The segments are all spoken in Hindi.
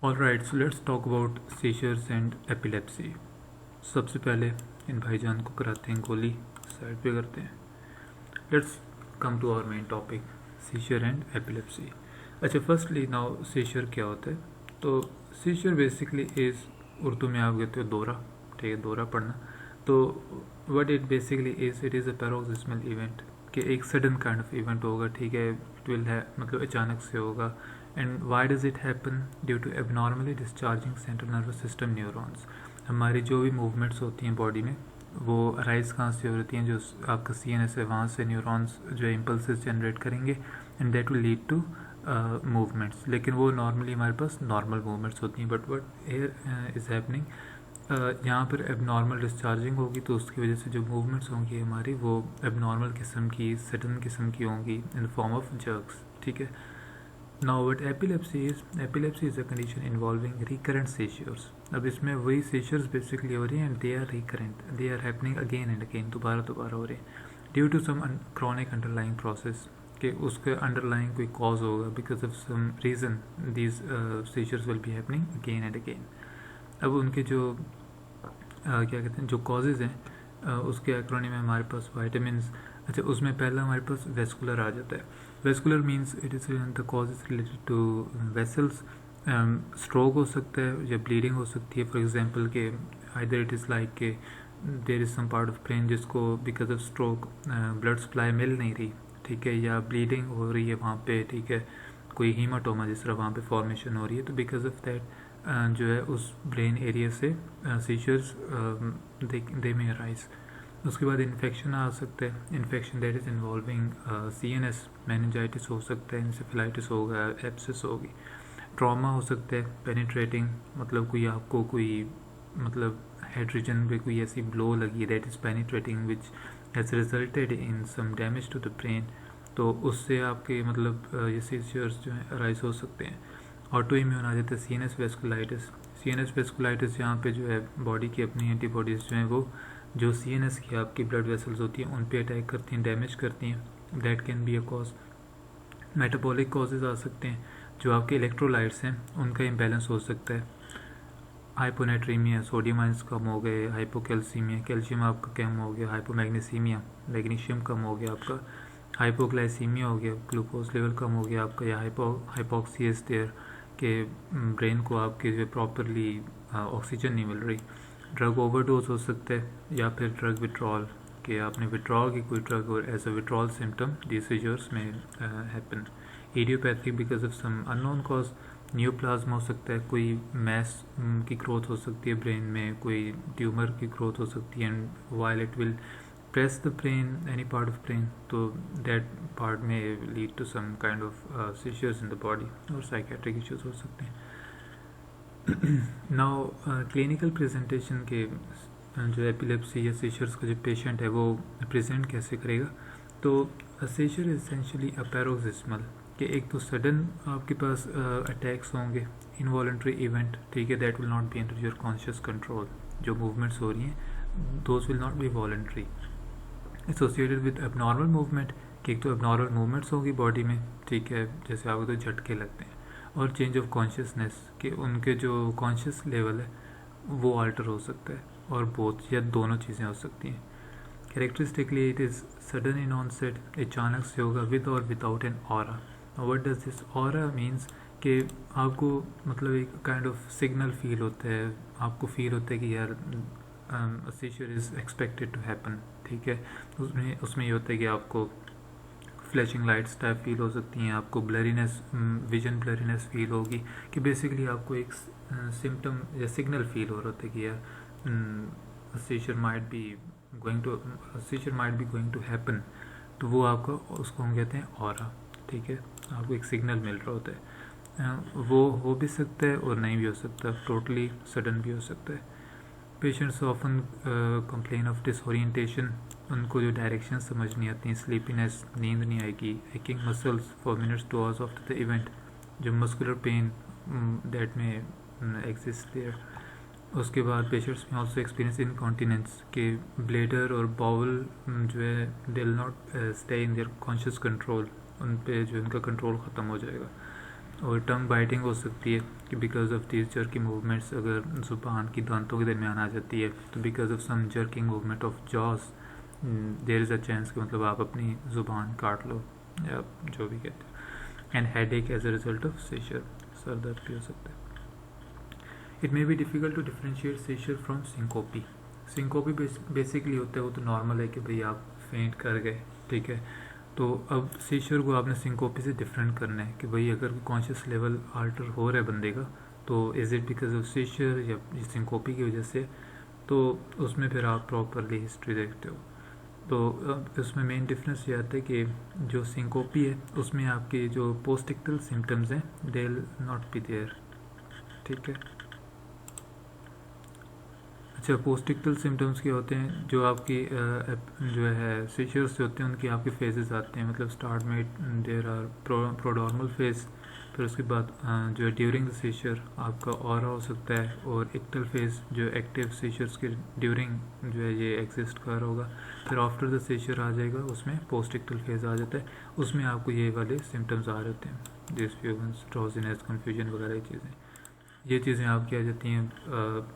Alright, so let's talk about seizures and epilepsy. सबसे पहले इन भाईजान को कराते हैं गोली, साइड पे करते हैं. Let's come to our main topic, seizure and epilepsy. अच्छा, फर्स्टली नाउ seizure क्या होता है? तो seizure बेसिकली इज़, उर्दू में आप कहते हो दौरा, ठीक है, दौरा पड़ना. तो what it basically is, it is a paroxysmal event, कि एक सडन काइंड ऑफ इवेंट होगा, ठीक है, इट विल है, मतलब अचानक से होगा. And why does it happen? Due to abnormally discharging central nervous system neurons. हमारी जो भी मूवमेंट्स होती हैं बॉडी में, वो अराइज कहाँ से होती हैं? जो आपका CNS है, वहाँ से न्यूरॉन्स जो इम्पल्सेस जनरेट करेंगे and that will lead to movements. लेकिन वो नॉर्मली हमारे पास नॉर्मल मूवमेंट्स होती हैं. But what here is happening, यहाँ पर एबनॉर्मल डिस्चार्जिंग होगी, तो उसकी वजह से जो मूवमेंट्स होंगी हमारी, वो एबनॉर्मल किस्म की, सडन किस्म की होंगी in the form of jerks. ठीक है. Now what epilepsy is a condition involving recurrent seizures. अब इसमें वही सीजर्स बेसिकली हो रही हैं and they are recurrent, they are happening again and again, दोबारा हो रहे हैं, due to some chronic underlying process, कि उसके अंडरलाइंग कोई कॉज होगा, because of some reason these seizures will be happening again and again. अब उनके जो क्या कहते हैं, जो कॉजेज़ हैं, उसके एक्रोनिम में हमारे पास वाइटामिन्स. अच्छा, उसमें पहला हमारे पास वेस्कुलर आ जाता है. Vascular means it is the cause is related to vessels. Stroke हो सकता है या ब्लीडिंग हो सकती है. फॉर एग्जांपल के आइदर इट इज़ लाइक के there is some part of brain जिसको because of stroke blood supply मिल नहीं रही, ठीक है, या ब्लीडिंग हो रही है वहाँ पे, ठीक है, कोई हीमाटोमा जिस तरह वहाँ पे फॉर्मेशन हो रही है, तो बिकॉज ऑफ दैट जो है उस ब्रेन एरिया से सीजर्स दे में अराइज. उसके बाद इन्फेक्शन आ सकता है. Infection that is involving CNS, meningitis हो सकता है, इंसेफेलाइटिस होगा, एप्सिस होगी. ट्रॉमा हो सकता है, पेनिट्रेटिंग, मतलब कोई आपको कोई मतलब हेड रीजन में कोई ऐसी ब्लो लगी है that is penetrating which has resulted in some damage to the brain, तो उससे आपके मतलब ये सीजर्स जो हैं अराइज हो सकते हैं. ऑटो इम्यून आ जाता है. CNS वेस्कुलाइटिस यहाँ पे जो है बॉडी की अपनी एंटीबॉडीज़ जो हैं वो जो CNS की आपकी ब्लड वेसल्स होती हैं उन पे अटैक करती हैं, डैमेज करती हैं. That can be a cause. Metabolic causes आ सकते हैं. जो आपके इलेक्ट्रोलाइट्स हैं उनका इम्बैलेंस हो सकता है. हाइपोनेट्रीमिया, सोडियम आयंस कम हो गए. हाइपोकैल्सीमिया, कैल्शियम आपका कम हो गया. हाइपोमैग्नीसीमिया, मैग्नीशियम कम हो गया आपका. हाइपोग्लाइसीमिया हो गया, ग्लूकोज लेवल कम हो गया आपका. या हाइपोक्सियस देयर, के ब्रेन को आपके जो प्रॉपरली ऑक्सीजन नहीं मिल रही. ड्रग ओवरडोज हो सकता है, या फिर ड्रग विड्रॉल, कि आपने विड्रॉल की कोई ड्रग और as a withdrawal symptom the seizures में happen. Idiopathy because of some unknown cause. Neoplasm हो सकता है, कोई मैस की ग्रोथ हो सकती है ब्रेन में, कोई ट्यूमर की ग्रोथ हो सकती है, and while it will press the brain, any part of brain, तो that part may lead to some kind of seizures in the body और psychiatric issues हो सकते हैं. Now clinical presentation के जो epilepsy या seizures का जो patient है वो present कैसे करेगा? तो seizure is essentially a paroxysmal, कि एक तो sudden आपके पास attacks होंगे, involuntary event, ठीक है, that will not be under your conscious control. जो movements हो रही हैं those will not be voluntary. Associated with abnormal movement, कि एक तो एबनॉर्मल मूवमेंट्स होगी बॉडी में, ठीक है, जैसे आपको तो झटके लगते हैं. और चेंज ऑफ कॉन्शियसनेस, कि उनके जो कॉन्शियस लेवल है वो अल्टर हो सकता है, और बोथ या दोनों चीज़ें हो सकती हैं. Characteristically it is sudden in onset, अचानक से होगा, विद और without an aura. What does this aura means, कि आपको मतलब एक काइंड ऑफ सिग्नल फील होता है, आपको फील होता है कि यार seizure is expected to happen, ठीक है. उसमें ये होता है कि आपको फ्लैशिंग लाइट्स टाइप फील हो सकती हैं, आपको ब्लरीनेस, विजन ब्लरीनेस फील होगी, कि बेसिकली आपको एक सिम्टम या सिग्नल फील हो रहा होता है कि यार seizure might be going to happen, तो वो आपको उसको हम कहते हैं ऑरा, ठीक है. आपको एक सिग्नल मिल रहा होता है. वो हो भी सकता है और नहीं भी हो सकता, टोटली सडन भी हो सकता है. Patients often complain of disorientation, उनको जो डायरेक्शन समझ नहीं आती, स्लीपीनेस, नींद नहीं आएगी, aching muscles for minutes to hours after the event, जो मस्कुलर पेन दैट में एग्जिस्ट देयर. उसके बाद पेशेंट्स में ऑल्सो एक्सपीरियंस इनकॉन्टिनेंस, के ब्लेडर और बाउल जो है they will not stay in their conscious control, उन पे जो उनका कंट्रोल ख़त्म हो जाएगा. और टंग बाइटिंग हो सकती है कि because of these jerky movements अगर ज़ुबान की दांतों के दरमियान आ जाती है तो because of some jerking movement of jaws there is a chance कि मतलब आप अपनी ज़ुबान काट लो या जो भी कहते हैं। एंड हेड एक as a result of seizure, सर दर्द भी हो सकता है। It may be difficult to differentiate seizure from syncope. Syncope basically होता है वो तो नॉर्मल है कि भाई आप फेंट कर गए, ठीक है। तो अब सीजर को आपने सिंकोपी से डिफरेंट करना है कि भाई अगर कॉन्शियस लेवल आल्टर हो रहा है बंदे का तो is it because of seizure या सिंकोपी की वजह से, तो उसमें फिर आप प्रॉपरली हिस्ट्री देखते हो। तो इसमें मेन डिफरेंस ये आता है कि जो सिंकोपी है उसमें आपके जो पोस्टिक्टल सिम्टम्स हैं they will not be there, ठीक है। अच्छा, पोस्टिक्टल सिम्टम्स के होते हैं जो आपकी जो है सीजर्स होते हैं उनकी आपके फेजेस आते हैं, मतलब स्टार्ट में देयर आर प्रोडॉर्मल फेज, फिर उसके बाद जो है ड्यूरिंग द सीजर आपका ऑरा हो सकता है, और एक्टल फेज जो एक्टिव सीजर्स के ड्यूरिंग जो है ये एग्जिस्ट कर रहा होगा, फिर आफ्टर द सीजर आ जाएगा उसमें पोस्टिक्टल फेज आ जाता है, उसमें आपको ये वाले सिम्टम्स आ रहे होते हैं डिस्फ्यूजन, ड्राउजीनेस, कन्फ्यूजन वगैरह ये चीज़ें आपकी आ जाती हैं।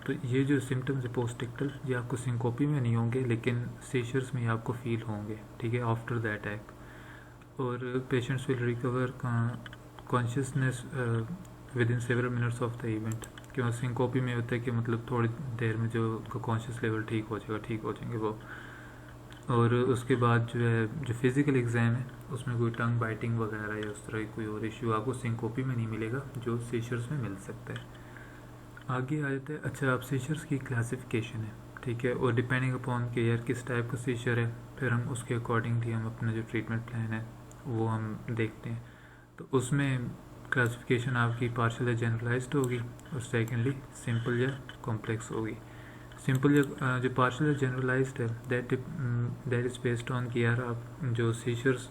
तो ये जो सिम्टम्स है पोस्टिक्टल ये आपको सिंकोपी में नहीं होंगे लेकिन सीजर्स में आपको फील होंगे, ठीक है, आफ्टर द अटैक। और patients will recover consciousness with in several minutes of the event. क्यों सिंकोपी में होता है कि मतलब थोड़ी देर में जो कॉन्शियस लेवल ठीक हो जाएंगे वो। और उसके बाद जो है जो फिज़िकल एग्ज़ाम है उसमें कोई टंग बाइटिंग वगैरह या उस तरह की कोई और इश्यू आपको सिंकोपी में नहीं मिलेगा जो सीजर्स में मिल सकता है। आगे आ जाते हैं। अच्छा, अब सीजर्स की क्लासिफिकेशन है, ठीक है, और डिपेंडिंग अपॉन कि यार किस टाइप का सीजर है फिर हम उसके अकॉर्डिंगली हम अपना जो ट्रीटमेंट प्लान है वो हम देखते हैं। तो उसमें क्लासिफिकेशन आपकी पार्शियल या जनरलाइज्ड होगी और सेकेंडली सिंपल या कॉम्प्लेक्स होगी। सिंपल जो पार्शियल या जनरलाइज्ड है दैट इज़ बेस्ड ऑन कि यार आप जो सीजर्स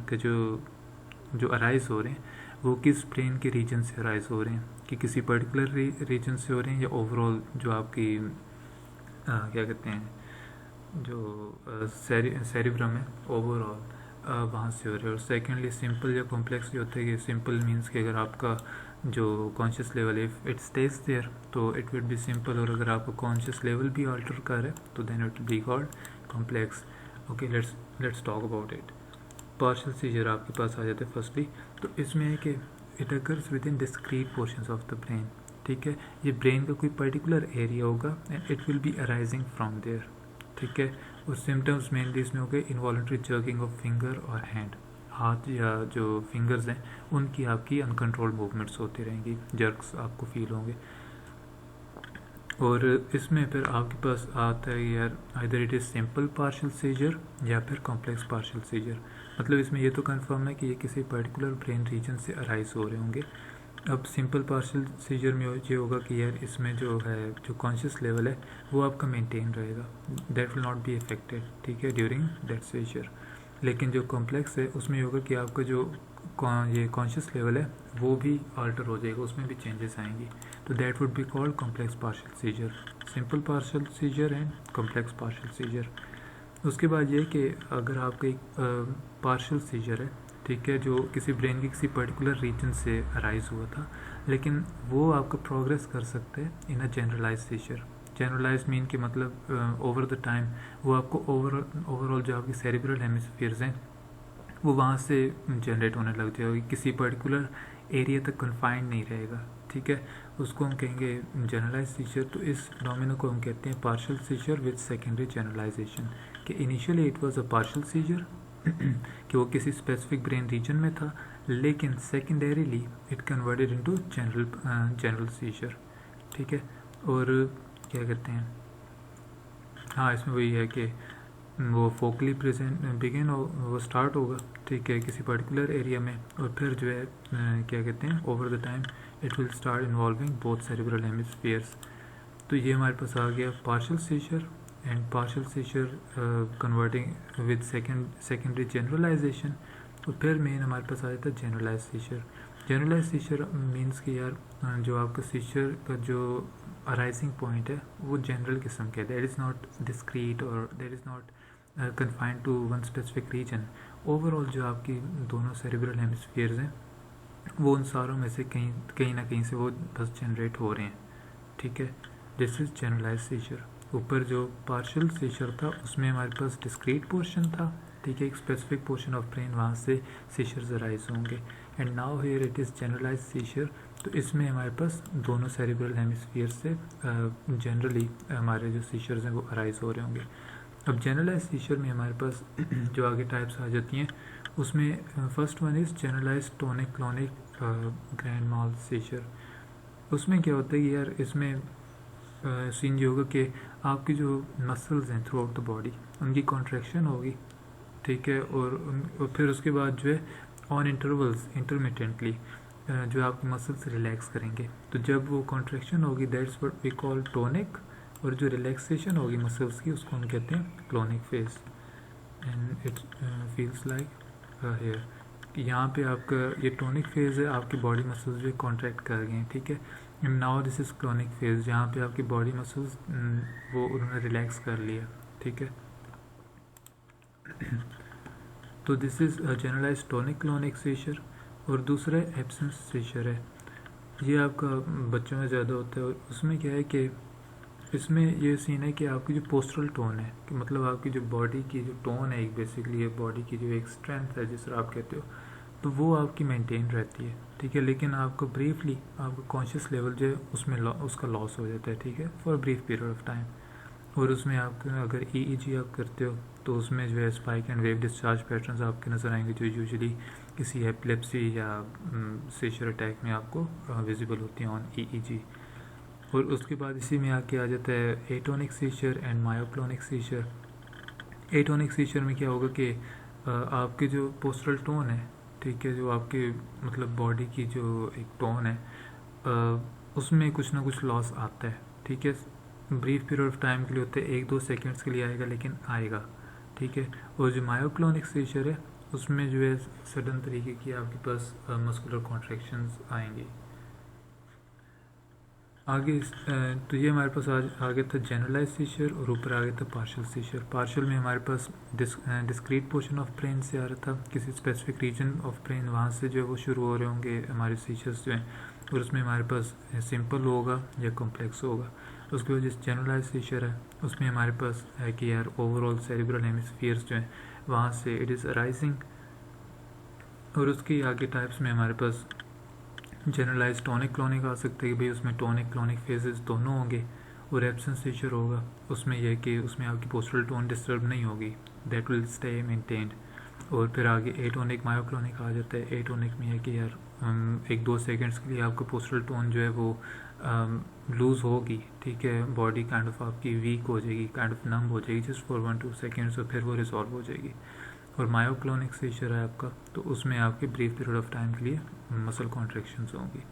के जो अराइज हो रहे हैं वो किस ब्रेन के रीजन से अराइज हो रहे हैं, कि किसी पर्टिकुलर रीजन से हो रहे हैं या ओवरऑल जो आपकी क्या कहते हैं जो सेरिब्रम है ओवरऑल वहाँ से हो रहे हैं। और सेकेंडली सिंपल या कॉम्प्लेक्स ये होता है कि सिंपल मीन्स कि अगर आपका जो conscious level if it stays there तो इट विल बी सिंपल, और अगर आपका कॉन्शियस लेवल भी अल्टर कर है तो then it will be called complex. Okay, let's talk about it. Partial seizure आपके पास आ जाते हैं फर्स्टली, तो इसमें है कि it occurs with in discrete portions of the brain, ठीक है। ये ब्रेन का कोई पर्टिकुलर एरिया होगा and it will be arising from there, ठीक है। और सिम्टम्स मेनली इसमें हो गए इनवॉलंटरी जर्किंग ऑफ फिंगर और हैंड, हाथ या जो फिंगर्स हैं उनकी आपकी अनकंट्रोल्ड मूवमेंट्स होती रहेंगी, जर्क्स आपको फील होंगे। और इसमें फिर आपके पास आता है यार either it is simple partial seizure या फिर कॉम्प्लेक्स पार्शियल सीजर। मतलब इसमें ये तो कंफर्म है कि ये किसी पर्टिकुलर ब्रेन रीजन से अराइज हो रहे होंगे। अब सिंपल पार्शियल सीजर में ये होगा कि यार इसमें जो है जो कॉन्शियस लेवल है वो आपका मेंटेन रहेगा, that will not be affected, ठीक है, ड्यूरिंग दैट सीजर। लेकिन जो कॉम्प्लेक्स है उसमें ये होगा कि आपका जो ये कॉन्शियस लेवल है वो भी अल्टर हो जाएगा, उसमें भी चेंजेस आएंगी, तो that would be called complex partial seizure. Simple partial seizure and complex partial seizure. उसके बाद ये कि अगर आपका एक पार्शियल सीजर है, ठीक है, जो किसी ब्रेन के किसी पर्टिकुलर रीजन से अराइज हुआ था लेकिन वो आपका प्रोग्रेस कर सकते हैं इन अ जनरलाइज सीजर। जनरलाइज मीन कि मतलब ओवर द टाइम वो आपको ओवरऑल जो आपकी सेरिब्रल हेमिस्फीयर्स हैं वो वहाँ से जनरेट होने लग जाएगी, किसी पर्टिकुलर एरिया तक कन्फाइंड नहीं रहेगा, ठीक है, उसको हम कहेंगे जनरलाइज सीजर। तो इस फिनोमेना को हम कहते हैं partial seizure with secondary generalization, कि initially it was a partial seizure कि वो किसी स्पेसिफिक ब्रेन रीजन में था लेकिन secondarily it converted into general seizure, ठीक है। और क्या कहते हैं, हाँ इसमें वही है कि वो फोकली प्रेजेंट बिगिन वो स्टार्ट होगा, ठीक है, किसी पर्टिकुलर एरिया में, और फिर जो है क्या कहते हैं over the time it will start involving both cerebral hemispheres. तो ये हमारे पास आ गया partial seizure and partial seizure converting with secondary generalization. तो फिर मेन हमारे पास आ जाता है generalize seizure. Generalize seizure means कि यार जो आपका सीजर का जो अराइजिंग पॉइंट है वो जनरल किस्म का है, दैट इज़ नॉट डिस्क्रीट और that is not confined to one specific region. Overall जो आपकी दोनों सेरिब्रल हेमिस्फीयर्स हैं वो उन सारों में से कहीं ना कहीं से वो बस जनरेट हो रहे हैं, ठीक है। This is generalize seizure. ऊपर जो पार्शियल सीजर था उसमें हमारे पास डिस्क्रीट पोर्शन था, ठीक है, एक स्पेसिफिक पोर्शन ऑफ ब्रेन, वहाँ से सीजर्स अराइज होंगे। And now here it is generalize seizure, तो इसमें हमारे पास दोनों सेरिब्रल हेमिस्फीयर से जनरली हमारे जो सीजर्स हैं वो अराइज हो रहे होंगे। अब जनरलाइज सीजर में हमारे पास जो आगे टाइप्स आ जाती हैं, उसमें first one is generalize tonic clonic grand mal seizure. उसमें क्या होता है कि यार इसमें सीन ये होगा कि आपकी जो मसल्स हैं थ्रू आउट द बॉडी उनकी कॉन्ट्रैक्शन होगी, ठीक है, और फिर उसके बाद जो है ऑन इंटरवल्स इंटरमिटेंटली जो आपकी मसल्स रिलैक्स करेंगे। तो जब वो कॉन्ट्रैक्शन होगी that's what we call tonic, और जो रिलैक्सेशन होगी मसल्स की उसको हम कहते हैं clonic phase. And it feels like here, यहाँ पे आपका ये टोनिक फेज है, आपकी बॉडी मसल्स भी कॉन्ट्रैक्ट कर गए हैं, ठीक है। And now this is clonic phase, जहाँ पे आपकी बॉडी मसल्स वो उन्होंने रिलैक्स कर लिया, ठीक है। तो this is generalize tonic clonic seizure. और दूसरा एब्सेंस सीजर है, ये आपका बच्चों में ज़्यादा होता है। और उसमें क्या है कि इसमें ये सीन है कि आपकी जो पोस्टरल टोन है, कि मतलब आपकी जो बॉडी की जो टोन है, एक बेसिकली बॉडी की जो एक स्ट्रेंथ है जिस तरह आप कहते हो, तो वो आपकी मेंटेन रहती है, ठीक है। लेकिन आपको ब्रीफली आपका कॉन्शियस लेवल जो है उसमें उसका लॉस हो जाता है, ठीक है, for brief period of time. और उसमें आप अगर ईईजी आप करते हो तो उसमें जो है spike and wave discharge patterns आपके नज़र आएंगे, जो यूजुअली किसी एपिलेप्सी या सीजर अटैक में आपको विजिबल होती हैं ऑन ईईजी। और उसके बाद इसी में आके आ जाता है atonic seizure and myoclonic seizure. Atonic seizure में क्या होगा कि आपके जो पोस्टरल टोन है, ठीक है, जो आपके मतलब बॉडी की जो एक टोन है उसमें कुछ ना कुछ लॉस आता है, ठीक है। ब्रीफ पीरियड ऑफ टाइम के लिए होते हैं, 1-2 सेकेंड्स के लिए आएगा, लेकिन आएगा, ठीक है। और जो मायोक्लोनिक सीजर है उसमें जो है सडन तरीके की आपके पास मस्कुलर कॉन्ट्रैक्शंस आएंगे। आगे तो ये हमारे पास आज आगे था जनरलाइज सीजर, और ऊपर आगे था पार्शियल सीजर। पार्शियल में हमारे पास डिस्क्रीट पोर्शन ऑफ ब्रेन से आ रहा था, किसी स्पेसिफिक रीजन ऑफ ब्रेन, वहाँ से जो है वो शुरू हो रहे होंगे हमारे सीजर्स जो हैं, और उसमें हमारे पास सिंपल होगा या कॉम्प्लेक्स होगा। उसके बाद जिस जनरलाइज सीजर है उसमें हमारे पास है कि यार ओवरऑल सेरिब्रल हेमिस्फीयर्स जो हैं वहाँ से इट इज़ अराइजिंग। और उसकी आगे टाइप्स में हमारे पास जनरलाइज टोनिक क्लोनिक आ सकते हैं कि भाई उसमें टोनिक क्लोनिक फेजेस दोनों होंगे। और एब्सेंस सीजर होगा उसमें यह कि उसमें आपकी पोस्टरल टोन डिस्टर्ब नहीं होगी, दैट विल स्टे मेंटेन्ड। और फिर आगे एटोनिक मायोक्लोनिक आ जाता है। एटोनिक में है कि यार 1-2 सेकेंड्स के लिए आपका पोस्टरल टोन जो है वो लूज़ होगी, ठीक है, बॉडी काइंड ऑफ आपकी वीक हो जाएगी, काइंड ऑफ नम हो जाएगी जस्ट फॉर 1-2 सेकेंड्स, और फिर वो रिजॉल्व हो जाएगी। और मायोक्लोनिक सीजर है आपका, तो उसमें आपके ब्रीफ पीरियड ऑफ टाइम के लिए मसल कॉन्ट्रैक्शंस होंगी।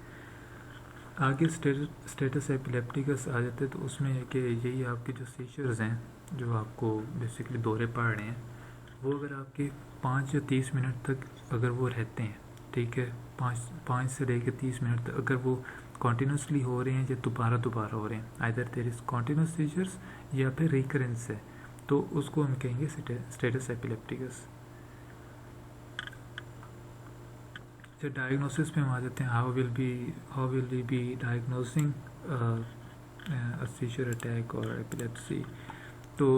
आगे स्टेटस एपिलेप्टिकस आ जाते हैं, तो उसमें है कि यही आपके जो सीजर्स हैं जो आपको बेसिकली दौरे पड़ रहे हैं, वो अगर आपके 5 या 30 मिनट तक अगर वो रहते हैं, ठीक है, 5 से लेकर 30 मिनट तक अगर वो कॉन्टीन्यूसली हो रहे हैं या दोबारा हो रहे हैं, either there is continuous seizures या फिर रिकरेंस है, तो उसको हम कहेंगे स्टेटस एपिलेप्टिकस। जब डायग्नोसिस पे हम आ जाते हैं, how will we be diagnosing seizure attack और एपिलेप्सी। तो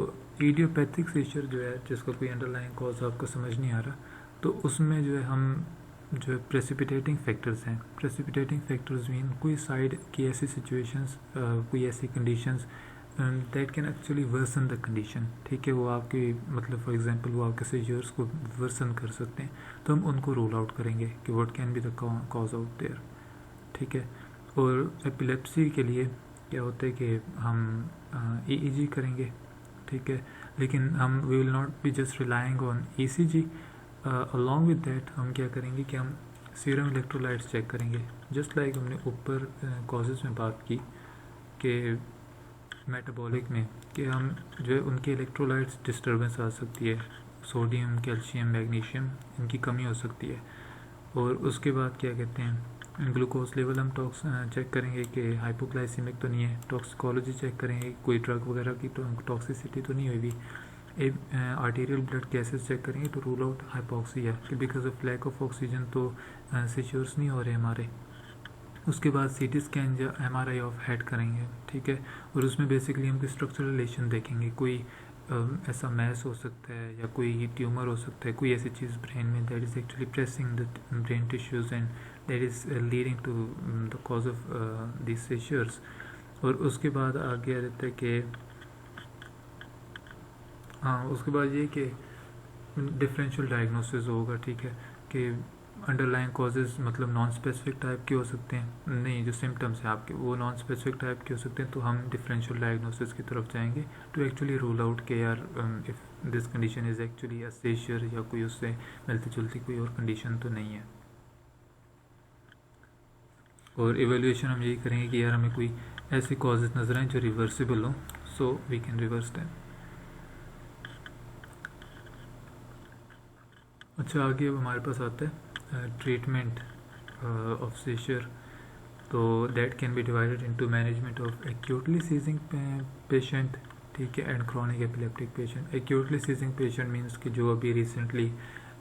इडियोपैथिक सीजर जो है जिसका कोई अंडरलाइंग कॉज आपको समझ नहीं आ रहा, तो उसमें जो है हम जो प्रेसिपिटेटिंग फैक्टर्स हैं, प्रेसिपिटेटिंग फैक्टर्स मीन कोई साइड की ऐसी सिचुएशंस, कोई ऐसी conditions that can actually worsen the condition, ठीक है, वो आपके मतलब फॉर एग्जांपल वो आपके सीजर्स को वर्सन कर सकते हैं, तो हम उनको रूल आउट करेंगे कि what can be the cause out there, ठीक है। और एपिलेप्सी के लिए क्या होता है कि हम ईईजी करेंगे, ठीक है, लेकिन हम we will not be just relying on ECG. Along with that हम क्या करेंगे कि हम सीरम इलेक्ट्रोलाइट्स चेक करेंगे, जस्ट लाइक हमने ऊपर कॉजेज़ में बात की कि मेटाबॉलिक में कि हम जो है उनके इलेक्ट्रोलाइट्स डिस्टर्बेंस आ सकती है, सोडियम, कैल्शियम, मैग्नीशियम इनकी कमी हो सकती है। और उसके बाद क्या कहते हैं ग्लूकोज लेवल हम चेक करेंगे कि हाइपोग्लाइसीमिक तो नहीं है, टॉक्सिकोलॉजी चेक करेंगे कोई ड्रग वगैरह की टॉक्सिसिटी तो नहीं हुई भी। आर्टीरियल ब्लड गैसेस चेक करेंगे टू रूल आउट हाइपोक्सिया कि because of lack of oxygen तो सीजर्स नहीं हो रहे हमारे। उसके बाद सीटी स्कैन या एमआरआई ऑफ हेड करेंगे, ठीक है, और उसमें बेसिकली हम कोई स्ट्रक्चरल रिलेशन देखेंगे, कोई ऐसा मैस हो सकता है या कोई ट्यूमर हो सकता है, कोई ऐसी चीज़ ब्रेन में that is actually pressing the brain tissues and that is leading to the cause of this seizures. और उसके बाद आगे आ जाता है कि हाँ, उसके बाद ये कि डिफरेंशियल डायग्नोसिस होगा, ठीक है, कि अंडरलाइन कॉजेज़ मतलब नॉन स्पेसिफिक टाइप के हो सकते हैं, नहीं जो सिम्टम्स हैं आपके वो नॉन स्पेसिफिक टाइप के हो सकते हैं, तो हम डिफरेंशियल डायग्नोसिस की तरफ जाएंगे टू एक्चुअली रूल आउट के यार if this condition is actually a seizure या कोई उससे मिलती जुलती कोई और कंडीशन तो नहीं है। और एवेल्यूएशन हम यही करेंगे कि यार हमें कोई ऐसे कॉजेज़ नजर आए जो रिवर्सिबल हो, so we can reverse them. अच्छा, आगे अब हमारे पास आता है ट्रीटमेंट ऑफ सीजर। तो that can be divided into management of acutely seizing patient, ठीक है, and chronic epileptic patient. Acutely seizing patient means कि जो अभी रिसेंटली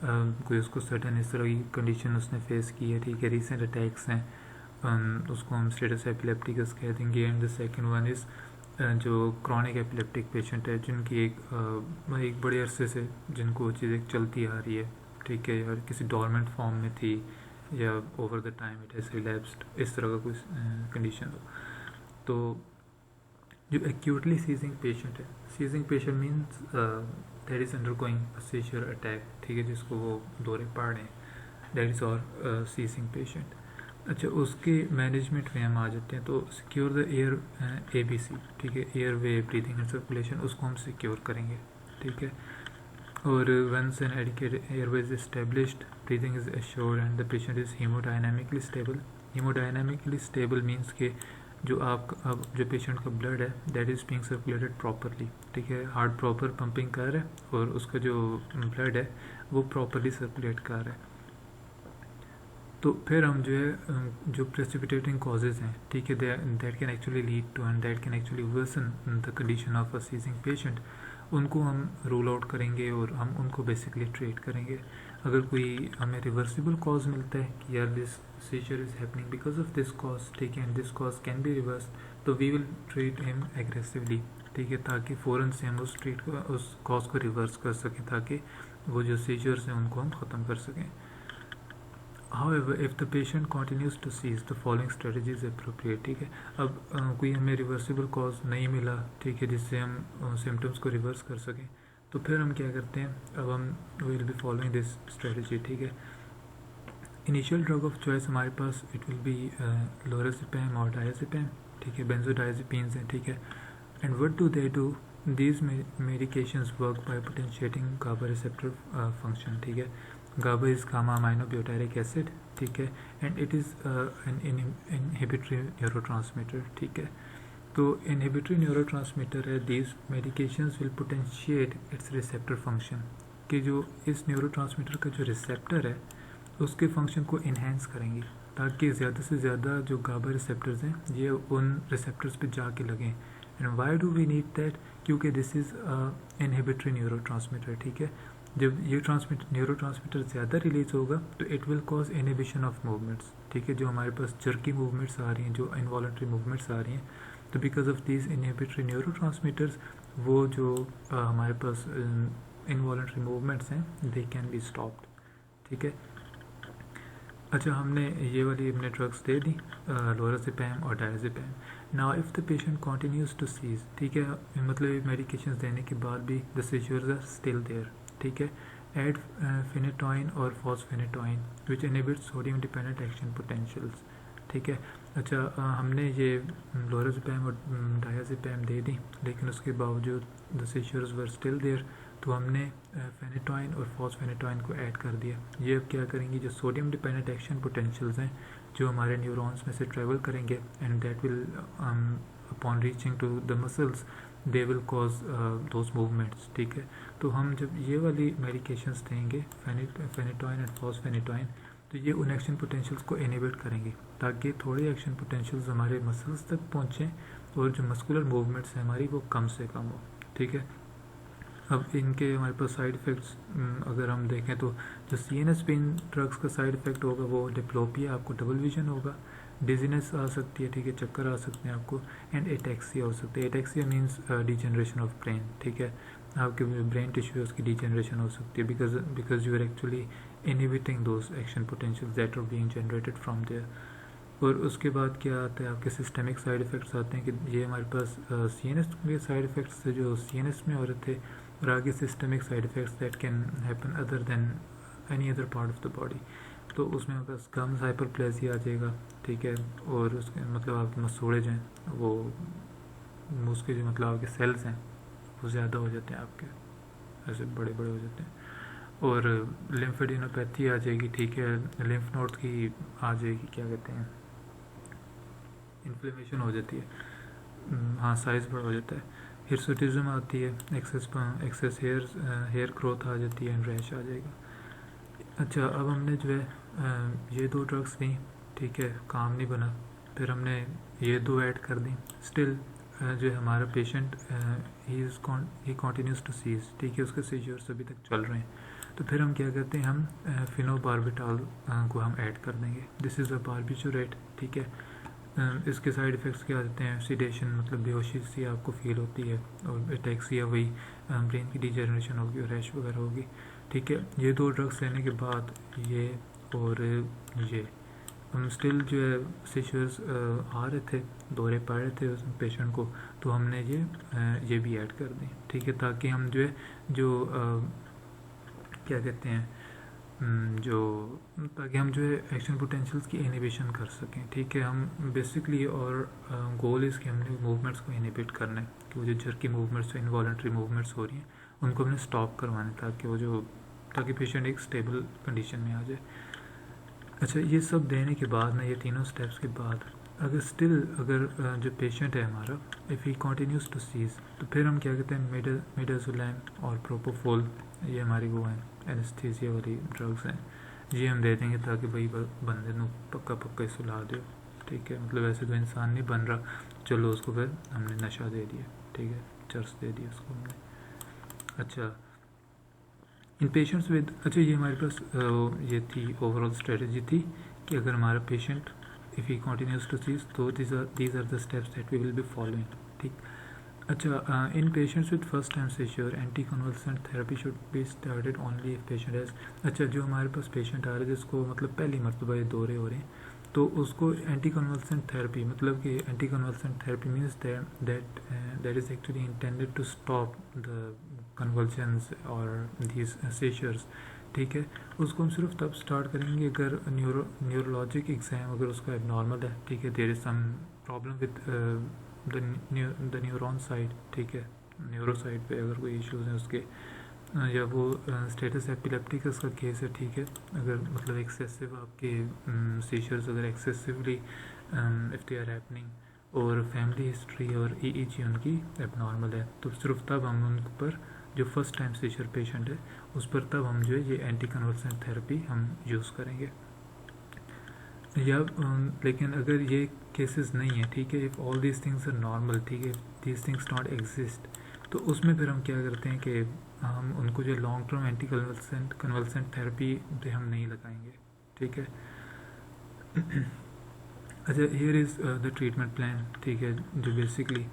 कोई उसको सडन इस तरह की कंडीशन उसने फेस की है, ठीक है, रिसेंट अटैक्स हैं, उसको हम स्टेटस एपिलेप्टिकस कह देंगे। And the second one is जो क्रॉनिक एपिलेप्टिक पेशेंट है जिनकी एक बड़े अरसे से जिनको वो चीज़ एक चलती आ रही है, ठीक है, या किसी डोरमेंट फॉर्म में थी या over the time it has relapsed, इस तरह का कोई कंडीशन हो। तो जो एक्यूटली सीजिंग पेशेंट है, seizing patient means that is undergoing a seizure attack, ठीक है, जिसको वो दौरे पड़ रहे हैं, that is our seizing patient. अच्छा, उसके मैनेजमेंट में हम आ जाते हैं। तो सिक्योर द एयर ABC, ठीक है, airway breathing and circulation, उसको हम सिक्योर करेंगे, ठीक है। और once an adequate airway is established, breathing is assured and the patient is hemodynamically stable. Hemodynamically stable means के जो अब जो पेशेंट का ब्लड है that is being circulated properly, ठीक है, हार्ट प्रॉपर पंपिंग कर रहा है और उसका जो ब्लड है वो प्रॉपरली सर्कुलेट कर रहा है। तो फिर हम जो है जो प्रेसिपिटेटिंग कॉजेज़ हैं, ठीक है, that can actually lead to and that can actually worsen the condition of a seizing patient, उनको हम रूल आउट करेंगे और हम उनको बेसिकली ट्रीट करेंगे। अगर कोई हमें रिवर्सिबल कॉज मिलता है कि यार this seizure is happening because of this cause, ठीक है, and this cause can be reverse, तो we will treat him aggressively, ठीक है, ताकि फ़ौरन से हम उस कॉज को रिवर्स कर सकें, ताकि वो जो सीजर्स हैं उनको हम ख़त्म कर सकें। However, if the patient continues to seize, the following strategy is appropriate, ठीक है। अब कोई हमें रिवर्सिबल कॉज नहीं मिला, ठीक है, जिससे हम सिम्टम्स को रिवर्स कर सकें, तो फिर हम क्या करते हैं, अब हम will be following this strategy, ठीक है। इनिशियल ड्रग ऑफ चॉइस हमारे पास इट विल बी लोराज़ेपैम और डायज़ेपैम, ठीक है, बेंजोडायज़ेपीन्स हैं, ठीक है। And what do they do, these medications work by potentiating GABA receptor function, ठीक है। GABA is gamma aminobutyric acid, ठीक है, and it is an inhibitory neurotransmitter, ठीक है। तो इनहिबिटरी न्यूरोट्रांसमीटर है, these medications will potentiate its receptor function, कि जो इस न्यूरोट्रांसमीटर का जो रिसेप्टर है उसके फंक्शन को इन्हेंस करेंगी, ताकि ज़्यादा से ज़्यादा जो GABA रिसेप्टर्स हैं ये उन रिसेप्टर्स पे जाके लगें। And why do we need that, क्योंकि दिस इज़ इनहिबिटरी न्यूरोट्रांसमीटर, ठीक है। जब ये न्यूरोट्रांसमीटर ज़्यादा रिलीज होगा तो it will cause inhibition of movements, ठीक है, जो हमारे पास जर्की मूवमेंट्स आ रही हैं, जो इनवॉलंटरी मूवमेंट्स आ रही हैं, तो because of these inhibitory neurotransmitters वो जो हमारे पास इनवॉलंटरी मूवमेंट्स हैं दे कैन बी स्टॉप्ड, ठीक है। अच्छा, हमने ये वाली अपने ड्रग्स दे दी, लोराज़ेपैम और diazepam. Now if the patient continues to seize, ठीक है, मतलब मेडिकेशंस देने के बाद भी the seizures are still there, ठीक है, एड फेनेटोइन और fosphenytoin which inhibit sodium dependent action potentials, ठीक है। अच्छा, हमने ये लोराज़ेपैम और डायज़ेपैम दे दी, लेकिन उसके बावजूद the seizures were still there, तो हमने फेनेटोइन और फॉस्फेनेटोइन को ऐड कर दिया। ये अब क्या करेंगे, जो सोडियम डिपेंडेंट एक्शन पोटेंशियल्स हैं जो हमारे न्यूरॉन्स में से ट्रेवल करेंगे and that will upon reaching to the muscles they will cause those movements, ठीक है। तो हम जब ये वाली मेडिकेशंस देंगे फेनेटोइन एंड फॉस्फेनेटोइन, तो ये उन एक्शन पोटेंशियल्स को इनहिबिट करेंगे, ताकि थोड़े एक्शन पोटेंशियल्स हमारे मसल्स तक पहुँचें और जो मस्कुलर मूवमेंट्स हैं हमारी वो कम से कम हो, ठीक है। अब इनके हमारे पास साइड इफ़ेक्ट्स अगर हम देखें तो जो CNS पे इन ड्रग्स का साइड इफ़ेक्ट होगा वो डिप्लोपिया, आपको डबल विजन होगा, डिजीनेस आ सकती है, ठीक है, चक्कर आ सकते हैं आपको, एंड एटेक्सिया हो सकती है। Ataxia means degeneration of brain, ठीक है, आपके ब्रेन टिश्यू है उसकी डिजनरेशन हो सकती है because you are actually inhibiting those action potential that are being generated from there. और उसके बाद क्या आता है, आपके सिस्टमिक साइड इफ़ेक्ट्स आते हैं कि ये हमारे पास CNS के साइड इफ़ेक्ट्स थे जो CNS में हो रहे थे, और आगे systemic side effects that can happen other than any other part of the body. तो उसमें हमारे पास गम्स हाइपरप्लेजिया आ जाएगा, ठीक है, और उसके मतलब आपके मसूड़े जो हैं वो उसके जो मतलब आपके सेल्स हैं वो ज़्यादा हो जाते हैं, आपके ऐसे बड़े बड़े हो जाते हैं, और लिम्फेडिनोपैथी आ जाएगी, ठीक है, लिम्फ नोड की आ जाएगी, क्या कहते हैं, इन्फ्लेमेशन हो जाती है, हाँ, साइज़ बड़ा हो जाता है, हिर्सुटिज्म आती है, एक्सेस हेयर ग्रोथ आ जाती है, एंड रैश आ जाएगा। अच्छा, अब हमने जो है ये 2 ड्रग्स ली, ठीक है, काम नहीं बना, फिर हमने ये 2 ऐड कर दी, स्टिल जो है हमारा patient he continues to seize, ठीक है, उसके सीजर्स अभी तक चल रहे हैं, तो फिर हम क्या करते हैं, हम फिनोबार्बिटॉल को हम ऐड कर देंगे। दिस इज़ अ बार्बिचुरेट, ठीक है। इसके साइड इफ़ेक्ट्स क्या आते हैं, सीडेशन मतलब बेहोशी सी आपको फील होती है, और एटेक्सिया वही ब्रेन की डिजनरेशन होगी और रैश वगैरह होगी, ठीक है। ये 2 ड्रग्स लेने के बाद ये और ये हम स्टिल जो है सीजर्स आ रहे थे, दौरे पा रहे थे उस पेशेंट को, तो हमने ये भी ऐड कर दी, ठीक है, ताकि हम जो है क्या कहते हैं ताकि हम जो है एक्शन पोटेंशियल्स की इनहिबिशन कर सकें, ठीक है। हम बेसिकली और गोल इसके हमने मूवमेंट्स को इनहिबिट करना है कि वो जो जर्की मूवमेंट्स इनवॉलंटरी मूवमेंट्स हो रही हैं उनको हमने स्टॉप करवाना है ताकि पेशेंट एक स्टेबल कंडीशन में आ जाए। अच्छा, ये सब देने के बाद ना, ये तीनों स्टेप्स के बाद अगर जो पेशेंट है हमारा if he continues to seize, तो फिर हम क्या कहते हैं, मिडाजोलैम और प्रोपोफोल, ये हमारी वो हैं एनेस्थीसिया वाली ड्रग्स हैं, ये हम दे देंगे ताकि भाई बंदे को पक्का सुला दो, ठीक है, मतलब ऐसे तो इंसान नहीं बन रहा, चलो उसको फिर हमने नशा दे दिया, ठीक है, चर्स दे दिया उसको हमने। अच्छा, इन पेशेंट्स विद, अच्छा ये हमारे पास ये थी ओवरऑल स्ट्रेटजी थी कि अगर हमारा patient if he continues to seize, तो these are the steps that we will be following, ठीक। अच्छा, in patients with first time seizure anti convulsant therapy should be started only if patient has, अच्छा, जो हमारे पास पेशेंट आ रहे हैं जिसको मतलब पहली मरतबा ये दौरे हो रहे हैं, तो उसको एंटी कन्वल्सेंट थेरेपी, मतलब कि anti convulsant therapy means that is actually intended to stop the convulsions और दीज सीजर्स, ठीक है। उसको हम सिर्फ तब स्टार्ट करेंगे अगर न्यूरोलॉजिक एग्जाम अगर उसका एबनॉर्मल है, ठीक है, there is some problem with the neuron side, ठीक है, न्यूरो साइड पे अगर कोई इश्यूज हैं उसके, या वो स्टेटस एपिलेप्टिकस का केस है, ठीक है, अगर मतलब एक्सेसिव आपके सीजर्स अगर excessively if they are happening, और फैमिली हिस्ट्री और EEG उनकी एबनॉर्मल है, तो सिर्फ तब हम उन पर जो फर्स्ट टाइम सीजर पेशेंट है उस पर तब हम जो है ये एंटी कन्वर्सेंट थेरेपी हम यूज़ करेंगे। या लेकिन अगर ये केसेस नहीं है, ठीक है, if all these things are normal, ठीक है, दीज थिंग्स नॉट एग्जिस्ट, तो उसमें फिर हम क्या करते हैं कि हम उनको जो long term anti convulsant therapy पे हम नहीं लगाएंगे, ठीक है। अच्छा, here is the treatment plan, ठीक है, जो बेसिकली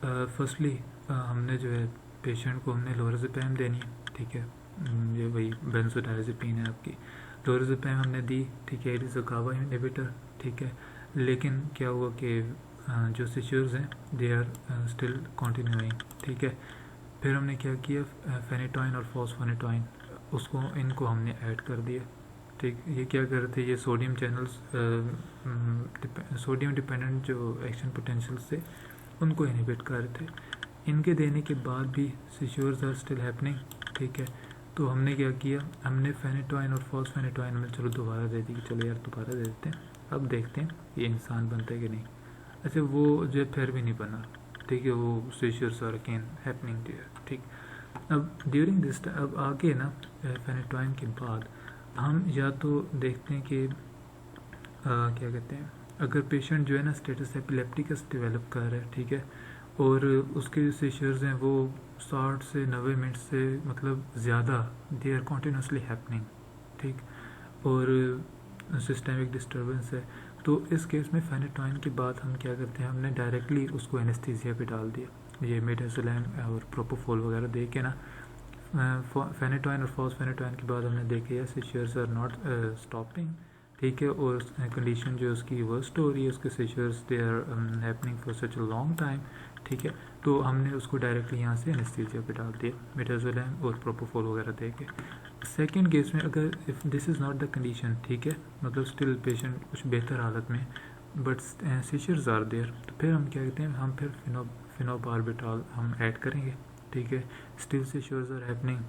फर्स्टली हमने जो है पेशेंट को हमने लोराज़ेपैम देनी है, ठीक है, ये वही बेंजोडायज़ेपिन है आपकी, लोराज़ेपैम हमने दी, ठीक है, it is a GABA inhibitor, ठीक है, लेकिन क्या हुआ कि जो सीजर्स हैं दे आर स्टिल कंटिन्यूइंग, ठीक है। फिर हमने क्या किया, फेनेटोइन और फॉस्फोनेटोइन इनको हमने ऐड कर दिया, ठीक। ये क्या कर रहे थे, ये सोडियम चैनल्स सोडियम डिपेंडेंट जो एक्शन पोटेंशियल्स थे उनको इनहिबिट कर रहे थे। इनके देने के बाद भी सीजर्स आर स्टिल हैपनिंग, ठीक है, तो हमने क्या किया, हमने फेनेटोइन और फॉस्फेनेटोइन में चलो दोबारा दे दी, चलो यार दोबारा दे देते हैं, अब देखते हैं ये इंसान बनता है कि नहीं। अच्छा, वो जो फिर भी नहीं बना, ठीक है, वो seizures are again happening there, ठीक। अब ड्यूरिंग दिस अब आगे ना फेनेटोइन के बाद हम या तो देखते हैं कि क्या कहते हैं, अगर पेशेंट जो है ना स्टेटस एपिलेप्टिकस डेवलप कर रहा है, ठीक है, और उसके जो सीशर्स हैं वो 60 से 90 मिनट से मतलब ज़्यादा दे आर कॉन्टीन्यूसली हैपनिंग, ठीक। और सिस्टमिक डिस्टर्बेंस है। तो इस केस में फेनेटोइन की बात हम क्या करते हैं, हमने डायरेक्टली उसको एनेस्थीसिया पे डाल दिया, ये मिडाज़ोलैम और प्रोपोफोल वगैरह दे के ना। फेनेटोइन और फॉस्फेनेटोइन के बाद हमने देखे सीशर्स आर नॉट स्टॉपिंग, ठीक है। और कंडीशन जो उसकी वर्स्ट हो रही है, उसके seizures they are happening for such a long time, ठीक है। तो हमने उसको डायरेक्टली यहाँ से एनेस्थीसिया पे डाल दिया मिडाज़ोलैम और प्रोपोफोल वगैरह दे के। सेकेंड केस में अगर if this is not the condition, ठीक है, मतलब स्टिल पेशेंट कुछ बेहतर हालत में बट सीशर्स आर देयर, तो फिर हम क्या कहते हैं, हम फिर फिनोबार्बिटॉल हम ऐड करेंगे, ठीक है। स्टिल सीशर्स आर हैपनिंग,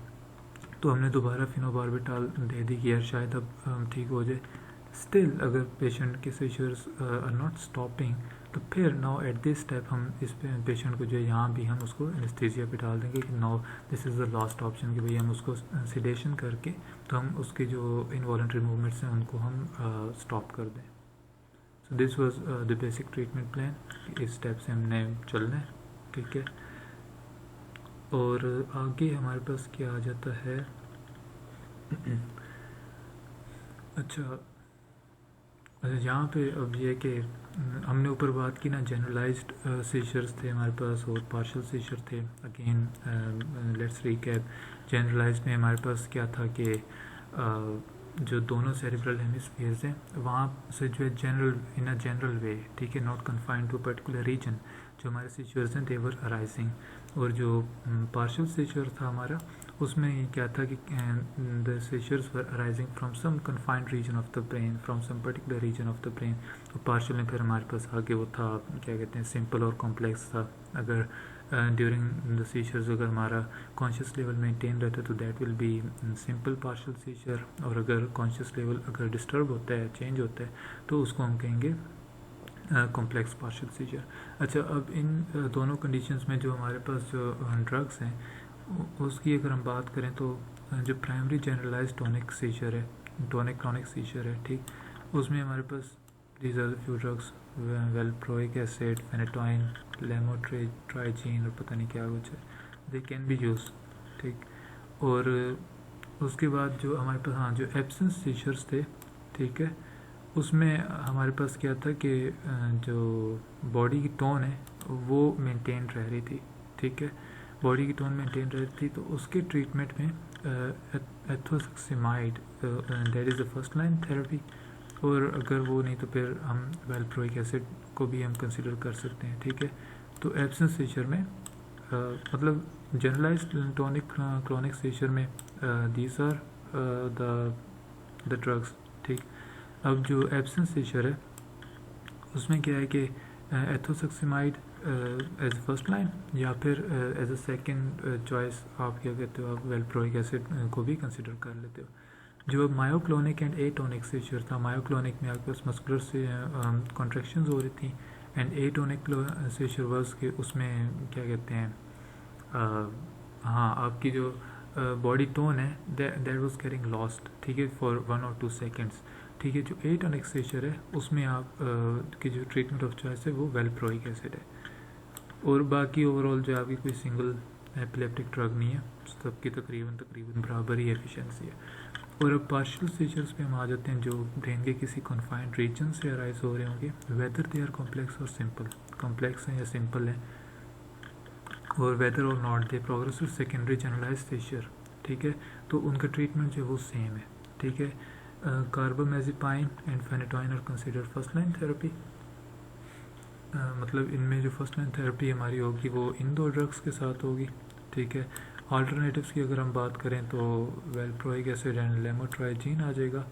तो हमने दोबारा फिनोबार्बिटॉल दे दी कि यार शायद अब ठीक हो जाए। स्टिल अगर पेशेंट के सीशर्स आर नॉट स्टॉपिंग, तो फिर नाउ एट दिस स्टेप हम इस पेशेंट को जो है यहाँ भी हम उसको एनेस्थीसिया पे डाल देंगे कि now this is the last option, कि भाई हम उसको सिडेशन करके तो हम उसके जो इनवॉलंटरी मूवमेंट्स हैं उनको हम स्टॉप कर दें। So this was the basic treatment plan, इस स्टेप से हमने चलना है, ठीक है। और आगे हमारे पास क्या आ जाता है अच्छा यहाँ पे अब ये कि हमने ऊपर बात की ना, जनरलाइज्ड सीशर्स थे हमारे पास और पार्शियल सीशर थे। Again let's recap. जनरलाइज्ड में हमारे पास क्या था कि जो दोनों सेरिब्रल हेमिस्फीयर्स हैं वहाँ से जो है general in a general way, ठीक है, not confined to particular region, जो हमारे सीशर्स हैं दे वर अराइजिंग। और जो पार्शियल सीशर था हमारा, उसमें क्या था कि the seizures were arising from some confined region of the brain, from some particular region of the brain. तो पार्शियल में फिर हमारे पास आगे वो था क्या कहते हैं, सिंपल और कॉम्प्लेक्स था। अगर ड्यूरिंग द सीशर्स अगर हमारा कॉन्शियस लेवल मेंटेन रहता है तो that will be simple partial seizure, और अगर कॉन्शियस लेवल अगर डिस्टर्ब होता है, चेंज होता है, तो उसको हम कहेंगे कॉम्प्लेक्स पार्शियल सीजर। अच्छा, अब इन दोनों कंडीशंस में जो हमारे पास जो ड्रग्स हैं उसकी अगर हम बात करें तो जो प्राइमरी जनरलाइज टोनिक सीजर है, टोनिक क्रोनिक सीजर है, ठीक, उसमें हमारे पास these are the few drugs, valproic acid, phenytoin, lamotrigine और पता नहीं क्या कुछ है, दे कैन बी यूज, ठीक। और उसके बाद जो हमारे पास हाँ जो एब्सेंस सीजर्स थे, ठीक है, उसमें हमारे पास क्या था कि जो बॉडी की टोन है वो मेंटेन रह रही थी, ठीक है, बॉडी की टोन मेंटेन रह रही थी। तो उसके ट्रीटमेंट में ethosuximide that is the first line therapy, और अगर वो नहीं तो फिर हम वेलप्रोइक एसिड को भी हम कंसिडर कर सकते हैं, ठीक है। तो एब्सेंस सीजर में मतलब जनरलाइज्ड टोनिक क्रोनिक सीजर में दीज आर द ड्रग्स, ठीक। अब जो एब्सेंस सीजर है उसमें क्या है कि एथोसक्सिमाइड एज फर्स्ट लाइन, या फिर एज अ सेकंड चॉइस आप क्या कहते हो, आप वेलप्रोइक एसिड को भी कंसिडर कर लेते हो। जो मायोक्लोनिक एंड एटोनिक सीजर था, मायोक्लोनिक में आपके पास मस्कुलर से कॉन्ट्रैक्शंस हो रही थी, एंड एटोनिक सीजर वर्स के उसमें क्या कहते हैं हाँ आपकी जो बॉडी टोन है दैट वाज गेटिंग लॉस्ट, ठीक है, फॉर 1 or 2 सेकेंड्स, ठीक है। जो एटोनिक सीजर है उसमें आप की जो ट्रीटमेंट ऑफ चॉइस है वो वेलप्रोइक एसिड है, और बाकी ओवरऑल जो आपकी कोई सिंगल एपिलेप्टिक ड्रग नहीं है, सबकी तकरीबन बराबर ही एफिशिएंसी है। और अब पार्शियल सीजर्स पे हम आ जाते हैं जो ब्रेन के किसी कन्फाइंड रीजन से अराइज हो रहे होंगे, वेदर दे आर कॉम्प्लेक्स और सिंपल, कॉम्प्लेक्स हैं या सिंपल हैं, और वेदर और not they progressive secondary generalize seizure, ठीक है। तो उनका ट्रीटमेंट जो है वो सेम है, ठीक है। Carbamazepine and phenytoin are consider first line therapy, मतलब इनमें जो फर्स्ट लाइन थेरेपी हमारी होगी वो इन दो ड्रग्स के साथ होगी, ठीक है। अल्टरनेटिव्स की अगर हम बात करें तो वेलप्रोइक एसिड एंड लेमोट्राइजीन आ जाएगा।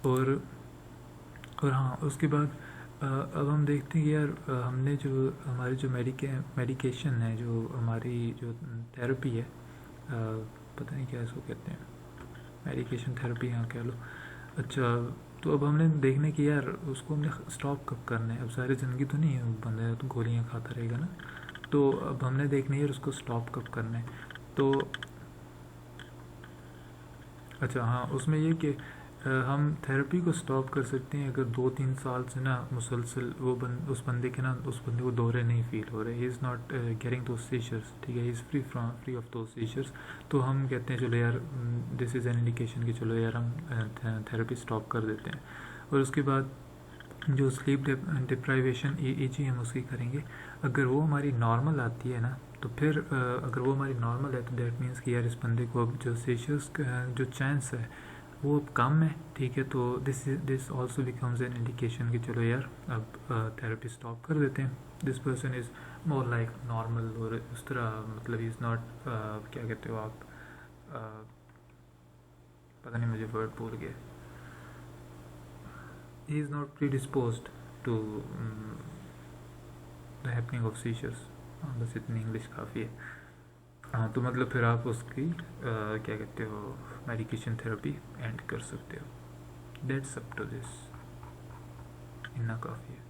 और हाँ उसके बाद अब हम देखते हैं कि यार हमने जो हमारी जो मेडिकेशन है, जो हमारी जो थेरेपी है, पता नहीं क्या इसको कहते हैं, मेडिकेशन थेरेपी हाँ कह लो। अच्छा, तो अब हमने देखने की यार उसको हमने स्टॉप कब करना है, अब सारी ज़िंदगी तो नहीं है बंदा तो गोलियाँ खाता रहेगा ना, तो अब हमने देखना है यार उसको स्टॉप कब करना है। तो अच्छा हाँ उसमें ये कि हम थेरेपी को स्टॉप कर सकते हैं अगर 2-3 साल से ना मुसलसल उस बंदे को दौरे नहीं फील हो रहे, ही इज़ नॉट गेटिंग दो सीजर्स, ठीक है, ही इज़ फ्री ऑफ दो सीजर्स, तो हम कहते हैं चलो यार दिस इज़ एन इंडिकेशन कि चलो यार हम थेरेपी स्टॉप कर देते हैं। और उसके बाद जो स्लीप डिप्राइवेशन EEG हम उसकी करेंगे। अगर वो हमारी नॉर्मल आती है ना, तो फिर अगर वो हमारी नॉर्मल है तो दैट मीन्स कि यार इस बंदे को अब जो सीजर्स जो चांस है वो अब कम है, ठीक है, तो this also becomes an indication कि चलो यार अब थेरेपी स्टॉप कर देते हैं। This person is more like normal, और उस तरह मतलब इज़ नॉट क्या कहते हो आप, पता नहीं मुझे वर्ड भूल गया, he is not predisposed to the happening of seizures। हाँ बस इतनी इंग्लिश काफ़ी है। हाँ तो मतलब फिर आप उसकी क्या कहते हो मेडिकेशन थेरेपी एंड कर सकते हो। दैट्स अप टू दिस, इतना काफ़ी है।